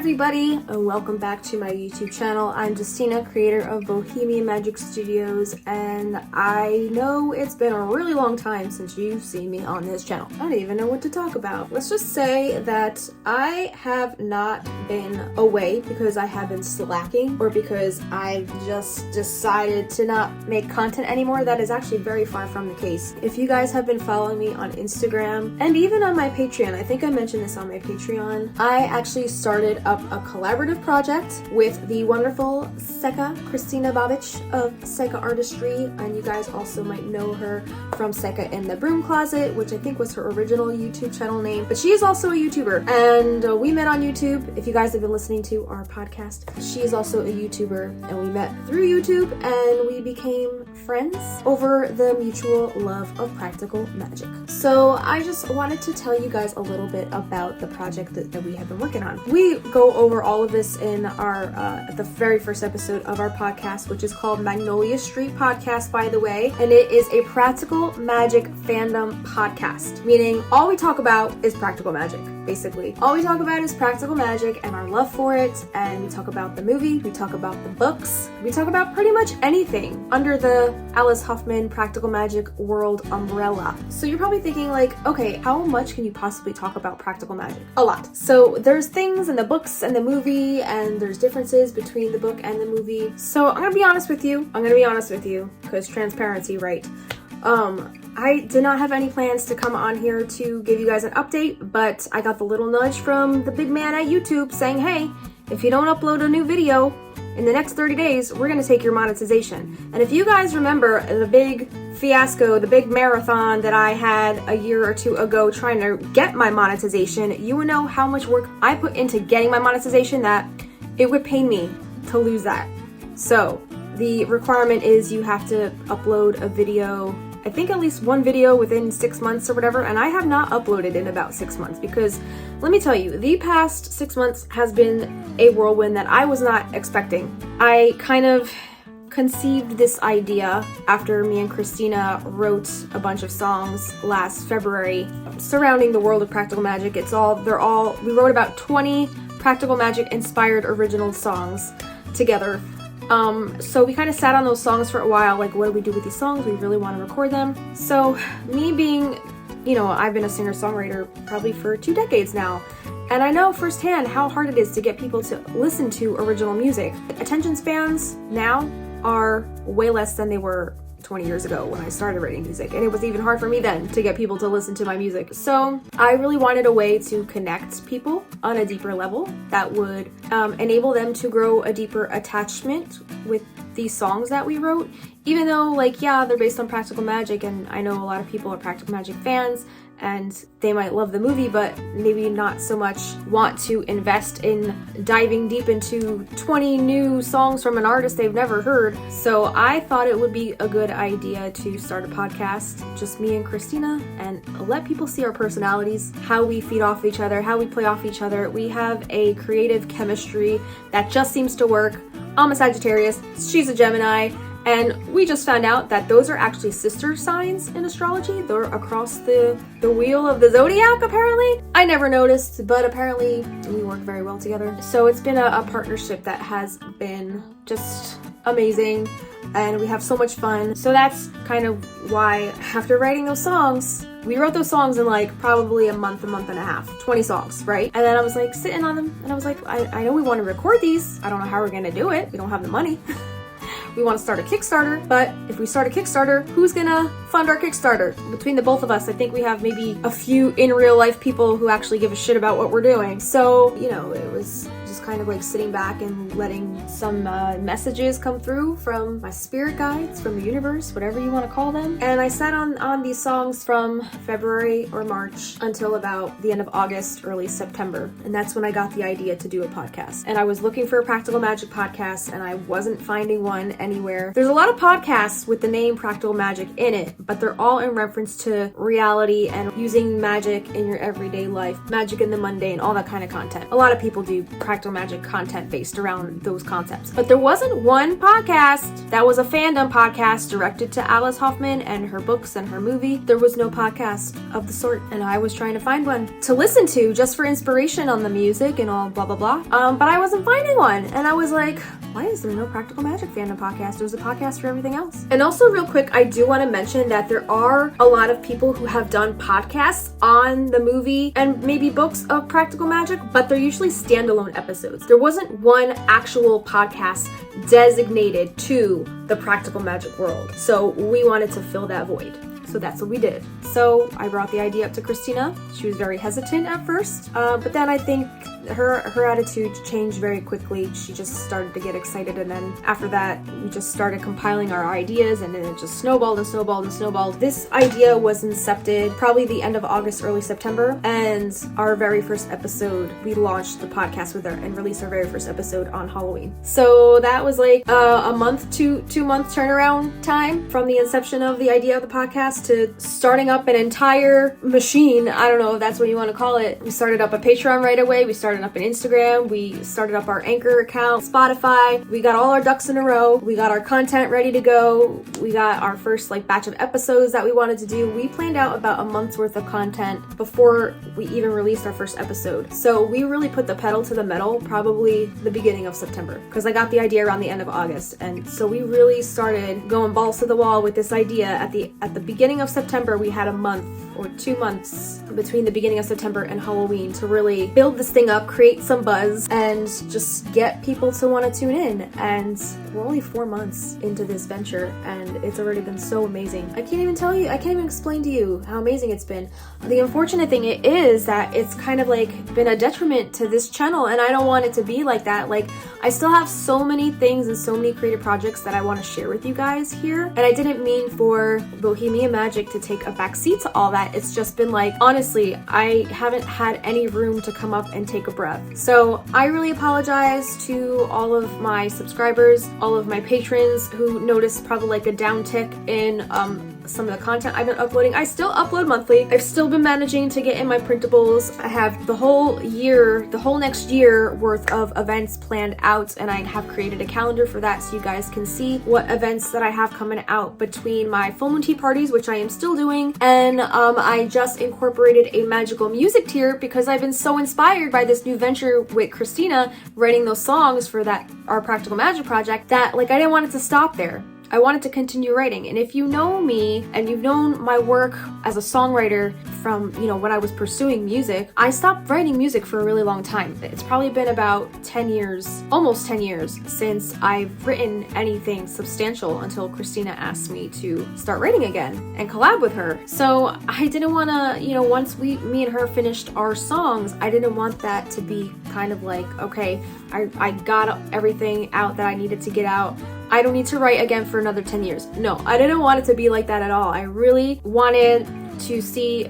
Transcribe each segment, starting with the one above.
everybody, and welcome back to my YouTube channel. I'm Justina, creator of Bohemian Magick Studios, and I know it's been a really long time since you've seen me on this channel. I don't even know what to talk about. Let's just say that I have not been away because I have been slacking or because I just decided to not make content anymore. That is actually very far from the case. If you guys have been following me on Instagram and even on my Patreon, I think I mentioned this on my Patreon, I actually started up a collaborative project with the wonderful Seka Christina Babic of Seka Artistry, and you guys also might know her from Seka in the Broom Closet, which I think was her original YouTube channel name, but she is also a YouTuber, and we met on YouTube. If you guys have been listening to our podcast, she is also a YouTuber, and we met through YouTube, and we became friends over the mutual love of practical magic. So I just wanted to tell you guys a little bit about the project that we have been working on. We go over all of this in our the very first episode of our podcast, which is called Magnolia Street podcast, by the way, and it is a practical magic fandom podcast, meaning all we talk about is practical magic. Basically, all we talk about is practical magic and our love for it, and we talk about the movie, we talk about the books, we talk about pretty much anything under the Alice Huffman Practical Magic world umbrella. So you're probably thinking like, okay, how much can you possibly talk about practical magic? A lot. So there's things in the books and the movie, and there's differences between the book and the movie. So I'm gonna be honest with you, because transparency, right? I did not have any plans to come on here to give you guys an update, but I got the little nudge from the big man at YouTube saying, hey, if you don't upload a new video in the next 30 days, we're gonna take your monetization. And if you guys remember the big fiasco, the big marathon that I had a year or two ago trying to get my monetization, you would know how much work I put into getting my monetization that it would pain me to lose that. So the requirement is you have to upload a video, I think at least one video within 6 months or whatever, and I have not uploaded in about 6 months because let me tell you, the past 6 months has been a whirlwind that I was not expecting. I kind of conceived this idea after me and Christina wrote a bunch of songs last February surrounding the world of practical magic. We wrote about 20 practical magic inspired original songs together. So we kind of sat on those songs for a while, like what do we do with these songs? We really want to record them. So me being, I've been a singer-songwriter probably for 2 decades now, and I know firsthand how hard it is to get people to listen to original music. Attention spans now are way less than they were 20 years ago when I started writing music, and it was even hard for me then to get people to listen to my music. So I really wanted a way to connect people on a deeper level that would enable them to grow a deeper attachment with these songs that we wrote, even though they're based on practical magic, and I know a lot of people are practical magic fans and they might love the movie, but maybe not so much want to invest in diving deep into 20 new songs from an artist they've never heard. So I thought it would be a good idea to start a podcast, just me and Christina, and let people see our personalities, how we feed off each other, how we play off each other. We have a creative chemistry that just seems to work. I'm a Sagittarius, she's a Gemini, and we just found out that those are actually sister signs in astrology. They're across the wheel of the zodiac, apparently. I never noticed, but apparently we work very well together. So it's been a partnership that has been just amazing, and we have so much fun. So that's kind of why after writing those songs, we wrote those songs in probably a month and a half, 20 songs, right? And then I was sitting on them, and I was I know we want to record these. I don't know how we're gonna do it. We don't have the money. We want to start a Kickstarter, but if we start a Kickstarter, who's gonna fund our Kickstarter? Between the both of us, I think we have maybe a few in real life people who actually give a shit about what we're doing. So, it was just kind of sitting back and letting some messages come through from my spirit guides, from the universe, whatever you want to call them. And I sat on these songs from February or March until about the end of August, early September. And that's when I got the idea to do a podcast. And I was looking for a practical magic podcast, and I wasn't finding one anywhere. There's a lot of podcasts with the name Practical Magic in it, but they're all in reference to reality and using magic in your everyday life, magic in the mundane, all that kind of content. A lot of people do practical practical magic content based around those concepts. But there wasn't one podcast that was a fandom podcast directed to Alice Hoffman and her books and her movie. There was no podcast of the sort, and I was trying to find one to listen to just for inspiration on the music and all blah blah blah. But I wasn't finding one, and I was like, why is there no practical magic fandom podcast? There's a podcast for everything else. And also real quick, I do want to mention that there are a lot of people who have done podcasts on the movie and maybe books of practical magic, but they're usually standalone episodes. There wasn't one actual podcast designated to the practical magic world. So we wanted to fill that void. So that's what we did. So I brought the idea up to Christina. She was very hesitant at first, but then I think her attitude changed very quickly. She just started to get excited, and then after that we just started compiling our ideas, and then it just snowballed and snowballed and snowballed. This idea was incepted probably the end of August, early September, and our very first episode, we launched the podcast with her and released our very first episode on Halloween. So that was like a month to 2 month turnaround time from the inception of the idea of the podcast to starting up an entire machine. I don't know if that's what you want to call it. We started up a Patreon right away. We started up an Instagram. We started up our Anchor account, Spotify. We got all our ducks in a row. We got our content ready to go. We got our first batch of episodes that we wanted to do. We planned out about a month's worth of content before we even released our first episode. So we really put the pedal to the metal probably the beginning of September, because I got the idea around the end of August. And so we really started going balls to the wall with this idea at the beginning of September. We had a month or 2 months between the beginning of September and Halloween to really build this thing up, create some buzz, and just get people to want to tune in. And we're only 4 months into this venture, and it's already been so amazing. I can't even explain to you how amazing it's been. The unfortunate thing is that it's kind of been a detriment to this channel, and I don't want it to be like that. I still have so many things and so many creative projects that I want to share with you guys here, and I didn't mean for Bohemian Magic to take a backseat to all that. It's just been honestly, I haven't had any room to come up and take a breath. So I really apologize to all of my subscribers, all of my patrons who noticed probably a downtick in some of the content I've been uploading. I still upload monthly. I've still been managing to get in my printables. I have the whole next year worth of events planned out, and I have created a calendar for that so you guys can see what events that I have coming out between my full moon tea parties, which I am still doing, and I just incorporated a magical music tier because I've been so inspired by this new venture with Christina writing those songs for our practical magic project that I didn't want it to stop there. I wanted to continue writing. And if you know me and you've known my work as a songwriter from, when I was pursuing music, I stopped writing music for a really long time. It's probably been about 10 years, almost 10 years since I've written anything substantial until Christina asked me to start writing again and collab with her. So I didn't want to, once me and her finished our songs, I didn't want that to be kind of okay, I got everything out that I needed to get out. I don't need to write again for another 10 years. No, I didn't want it to be like that at all. I really wanted to see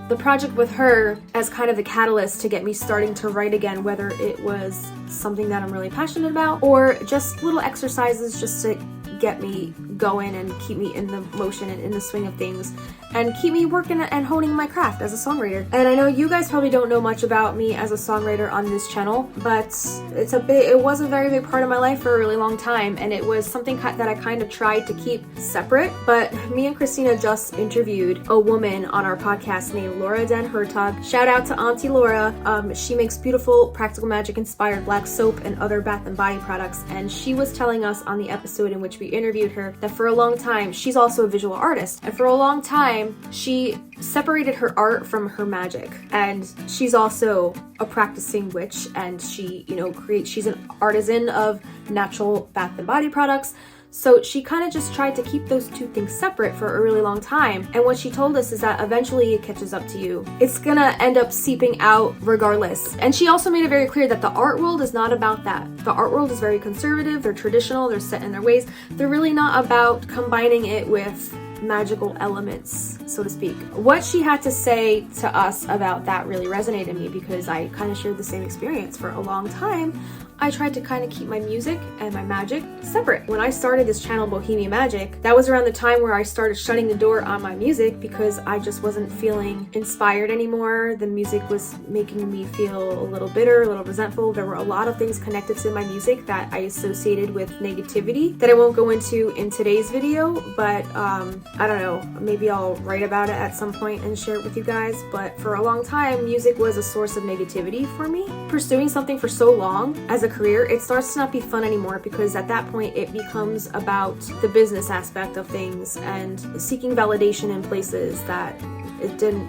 the project with her as kind of the catalyst to get me starting to write again, whether it was something that I'm really passionate about or just little exercises just to get me going and keep me in the motion and in the swing of things and keep me working and honing my craft as a songwriter. And I know you guys probably don't know much about me as a songwriter on this channel, but it was a very big part of my life for a really long time, and it was something that I kind of tried to keep separate. But me and Christina just interviewed a woman on our podcast named Laura Den Hertog. Shout out to Auntie Laura. She makes beautiful practical magic inspired black soap and other bath and body products, and she was telling us on the episode in which we interviewed her that for a long time, she's also a visual artist, and for a long time she separated her art from her magic, and she's also a practicing witch, and she she's an artisan of natural bath and body products. So she kind of just tried to keep those two things separate for a really long time. And what she told us is that eventually it catches up to you. It's gonna end up seeping out regardless. And she also made it very clear that the art world is not about that. The art world is very conservative, they're traditional, they're set in their ways. They're really not about combining it with magical elements, so to speak. What she had to say to us about that really resonated with me, because I kind of shared the same experience. For a long time, I tried to kind of keep my music and my magic separate. When I started this channel, Bohemian Magick, that was around the time where I started shutting the door on my music because I just wasn't feeling inspired anymore. The music was making me feel a little bitter, a little resentful. There were a lot of things connected to my music that I associated with negativity that I won't go into in today's video, but I don't know, maybe I'll write about it at some point and share it with you guys. But for a long time, music was a source of negativity for me. Pursuing something for so long as a career, it starts to not be fun anymore, because at that point it becomes about the business aspect of things and seeking validation in places that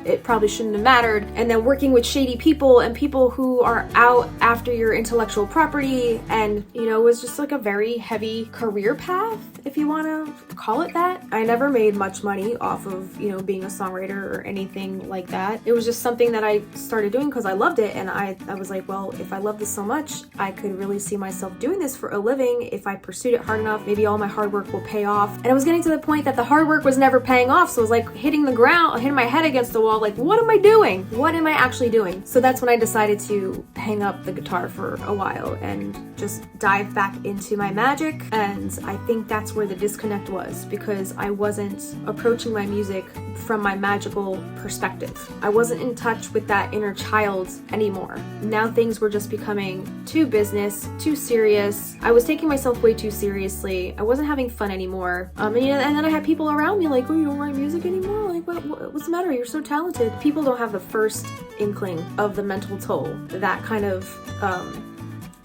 it probably shouldn't have mattered, and then working with shady people and people who are out after your intellectual property, and you know, it was just like a very heavy career path, if you want to call it that. I never made much money off of, you know, being a songwriter or anything like that. It was just something that I started doing because I loved it, and I was like, well, if I love this so much, I could really see myself doing this for a living if I pursued it hard enough. Maybe all my hard work will pay off. And I was getting to the point that the hard work was never paying off, so it was like hitting the ground, hitting my head against the wall, like, what am I doing? What am I actually doing? So that's when I decided to hang up the guitar for a while and just dive back into my magic. And I think that's where the disconnect was, because I wasn't approaching my music from my magical perspective. I wasn't in touch with that inner child anymore. Now things were just becoming too business, too serious. I was taking myself way too seriously. I wasn't having fun anymore. And then I had people around me like, oh, you don't write music anymore? Like, what's the matter? You're so talented. People don't have the first inkling of the mental toll that kind of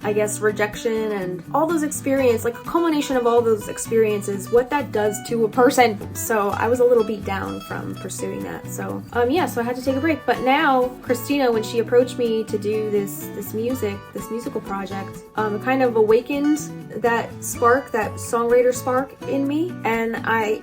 I guess rejection and all those experiences, like a culmination of all those experiences, what that does to a person. So I was a little beat down from pursuing that. So yeah, so I had to take a break. But now Christina, when she approached me to do this musical project, kind of awakened that spark, that songwriter spark in me, and I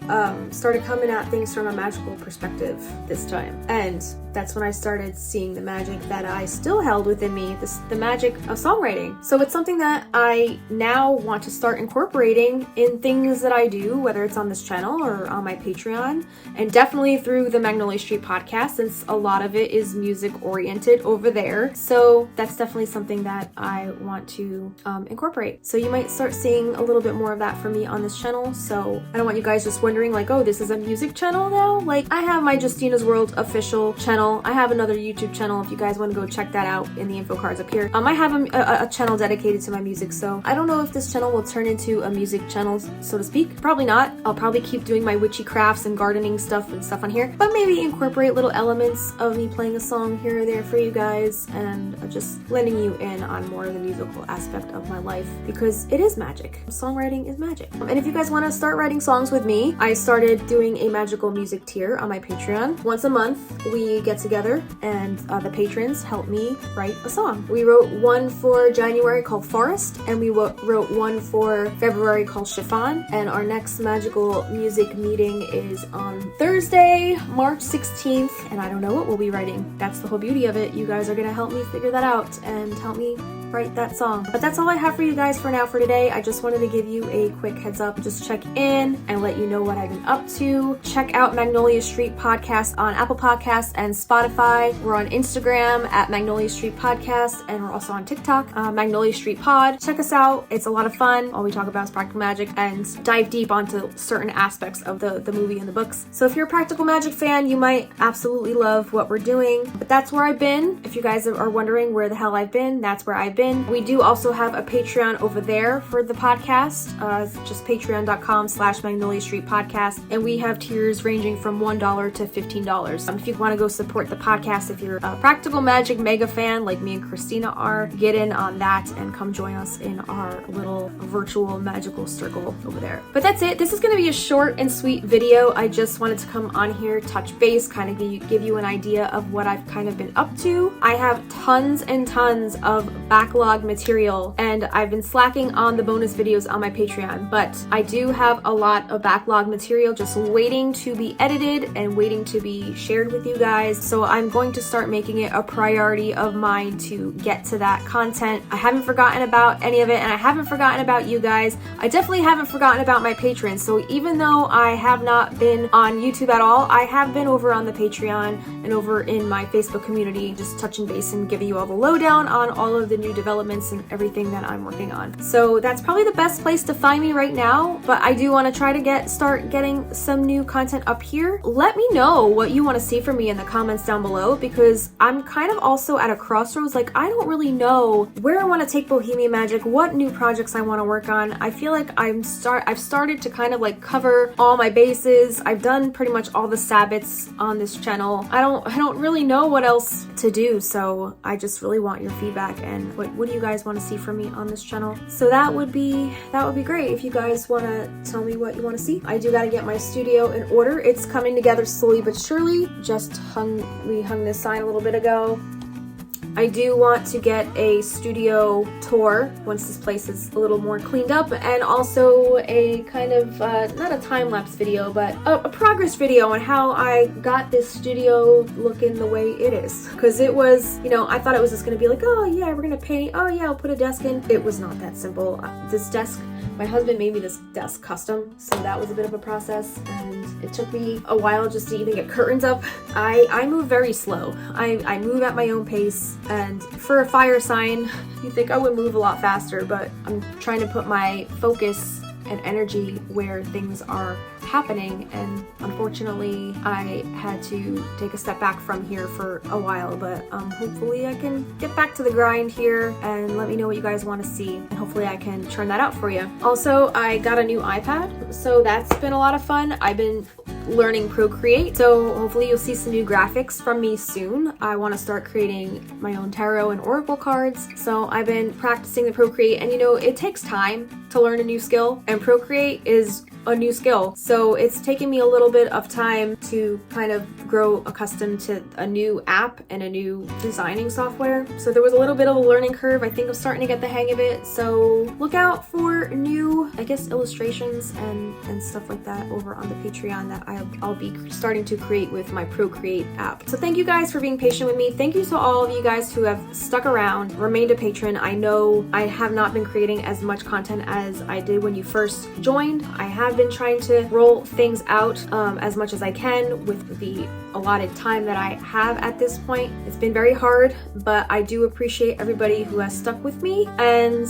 started coming at things from a magical perspective this time. And that's when I started seeing the magic that I still held within me, the magic of songwriting. So it's something that I now want to start incorporating in things that I do, whether it's on this channel or on my Patreon, and definitely through the Magnolia Street podcast, since a lot of it is music oriented over there. So that's definitely something that I want to incorporate. So you might start seeing a little bit more of that from me on this channel. So I don't want you guys just wondering like, oh, this is a music channel now? Like, I have my Justina's World official channel. I have another YouTube channel if you guys want to go check that out in the info cards up here. I have a channel dedicated to my music, so I don't know if this channel will turn into a music channel, so to speak. Probably not. I'll probably keep doing my witchy crafts and gardening stuff on here, but maybe incorporate little elements of me playing a song here or there for you guys, and just letting you in on more of the musical aspect of my life, because it is magic. Songwriting is magic. And if you guys want to start writing songs with me, I started doing a magical music tier on my Patreon. Once a month, we get together and the patrons help me write a song. We wrote one for January called Forest, and we wrote one for February called Chiffon, and our next magical music meeting is on Thursday, March 16th, and I don't know what we'll be writing. That's the whole beauty of it. You guys are gonna help me figure that out and help me write that song. But that's all I have for you guys for now for today. I just wanted to give you a quick heads up, just check in and let you know what I've been up to. Check out Magnolia Street Podcast on Apple Podcasts and Spotify. We're on Instagram at Magnolia Street Podcast, and we're also on TikTok, Magnolia Street Pod. Check us out. It's a lot of fun. All we talk about is practical magic and dive deep onto certain aspects of the movie and the books. So if you're a practical magic fan, you might absolutely love what we're doing. But that's where I've been. If you guys are wondering where the hell I've been, that's where I've been. We do also have a Patreon over there for the podcast. Just patreon.com/Magnolia Street Podcast. And we have tiers ranging from $1 to $15. If you want to go support the podcast, if you're a practical magic mega fan like me and Christina are, get in on that and come join us in our little virtual magical circle over there. But that's it. This is going to be a short and sweet video. I just wanted to come on here, touch base, kind of give you an idea of what I've kind of been up to. I have tons and tons of back backlog material, and I've been slacking on the bonus videos on my Patreon, but I do have a lot of backlog material just waiting to be edited and waiting to be shared with you guys. So I'm going to start making it a priority of mine to get to that content. I haven't forgotten about any of it, and I haven't forgotten about you guys. I definitely haven't forgotten about my patrons. So even though I have not been on YouTube at all, I have been over on the Patreon and over in my Facebook community, just touching base and giving you all the lowdown on all of the new developments and everything that I'm working on. So that's probably the best place to find me right now, but I do want to try to start getting some new content up here. Let me know what you want to see from me in the comments down below, because I'm kind of also at a crossroads. Like, I don't really know where I want to take Bohemian Magick, what new projects I want to work on. I feel like I've started to kind of like cover all my bases. I've done pretty much all the Sabbats on this channel. I don't really know what else to do, so I just really want your feedback and what do you guys want to see from me on this channel. So that would be great if you guys want to tell me what you want to see. I do got to get my studio in order. It's coming together slowly but surely. We hung this sign a little bit ago. I do want to get a studio tour once this place is a little more cleaned up, and also a kind of, not a time-lapse video, but a progress video on how I got this studio looking the way it is. Because it was, you know, I thought it was just going to be like, oh yeah, we're going to paint, oh yeah, I'll put a desk in. It was not that simple. This desk, my husband made me this desk custom, so that was a bit of a process, and it took me a while just to even get curtains up. I move very slow. I move at my own pace, and for a fire sign, you think I would move a lot faster, but I'm trying to put my focus and energy where things are happening, and unfortunately I had to take a step back from here for a while, but hopefully I can get back to the grind here, and let me know what you guys want to see, and hopefully I can churn that out for you. Also, I got a new iPad, so that's been a lot of fun. I've been learning Procreate, so hopefully you'll see some new graphics from me soon. I want to start creating my own tarot and oracle cards, so I've been practicing the Procreate, and you know, it takes time to learn a new skill, and Procreate is a new skill, so it's taken me a little bit of time to kind of grow accustomed to a new app and a new designing software. So there was a little bit of a learning curve. I think I'm starting to get the hang of it, so look out for new, I guess, illustrations and stuff like that over on the Patreon that I'll be starting to create with my Procreate app. So thank you guys for being patient with me. Thank you to all of you guys who have stuck around, remained a patron. I know I have not been creating as much content as I did when you first joined. I have been trying to roll things out as much as I can with the allotted time that I have at this point. It's been very hard, but I do appreciate everybody who has stuck with me, and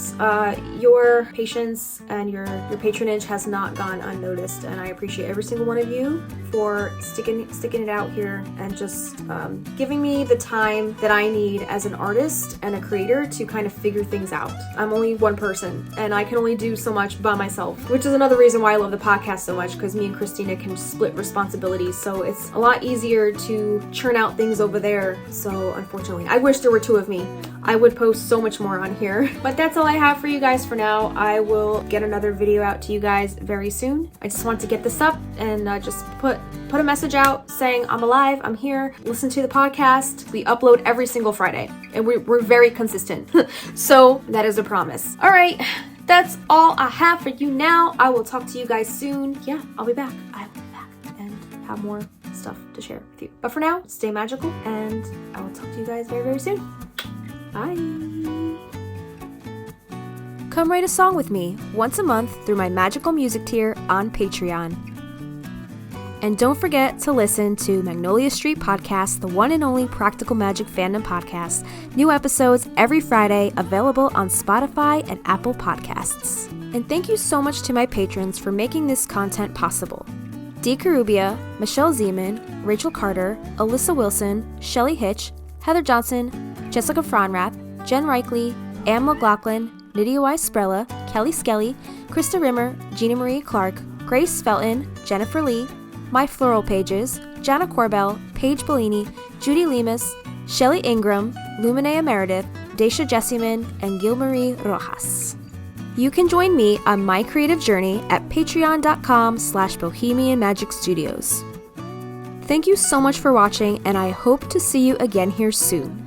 your patience and your patronage has not gone unnoticed, and I appreciate every single one of you for sticking it out here and just giving me the time that I need as an artist and a creator to kind of figure things out. I'm only one person, and I can only do so much by myself, which is another reason why I love the podcast so much, because me and Christina can split responsibilities, so it's a lot easier to churn out things over there. So unfortunately, I wish there were two of me. I would post so much more on here, but that's all I have for you guys for now. I will get another video out to you guys very soon. I just want to get this up and just put a message out saying I'm alive, I'm here, listen to the podcast. We upload every single Friday, and we're very consistent. So that is a promise. All right, that's all I have for you now. I will talk to you guys soon. Yeah, I'll be back. I will be back and have more stuff to share with you. But for now, stay magical, and I will talk to you guys very, very soon. Bye. Come write a song with me once a month through my Magickal music tier on Patreon. And don't forget to listen to Magnolia Street podcast, the one and only practical magic fandom podcast. New episodes every Friday, available on Spotify and Apple Podcasts. And thank you so much to my patrons for making this content possible. Dee Carubia, Michelle Zeman, Rachel Carter, Alyssa Wilson, Shelly Hitch, Heather Johnson, Jessica Fronrath, Jen Reichley, Anne McLaughlin, Nydia Y. Sprella, Kelly Skelly, Krista Rimmer, Gina Marie Clark, Grace Felton, Jennifer Lee, My Floral Pages, Jana Corbell, Paige Bellini, Judy Lemus, Shelly Ingram, Luminea Meredith, Daisha Jessiman, and Gilmarie Rojas. You can join me on my creative journey at patreon.com/Bohemian Magick Studios. Thank you so much for watching, and I hope to see you again here soon.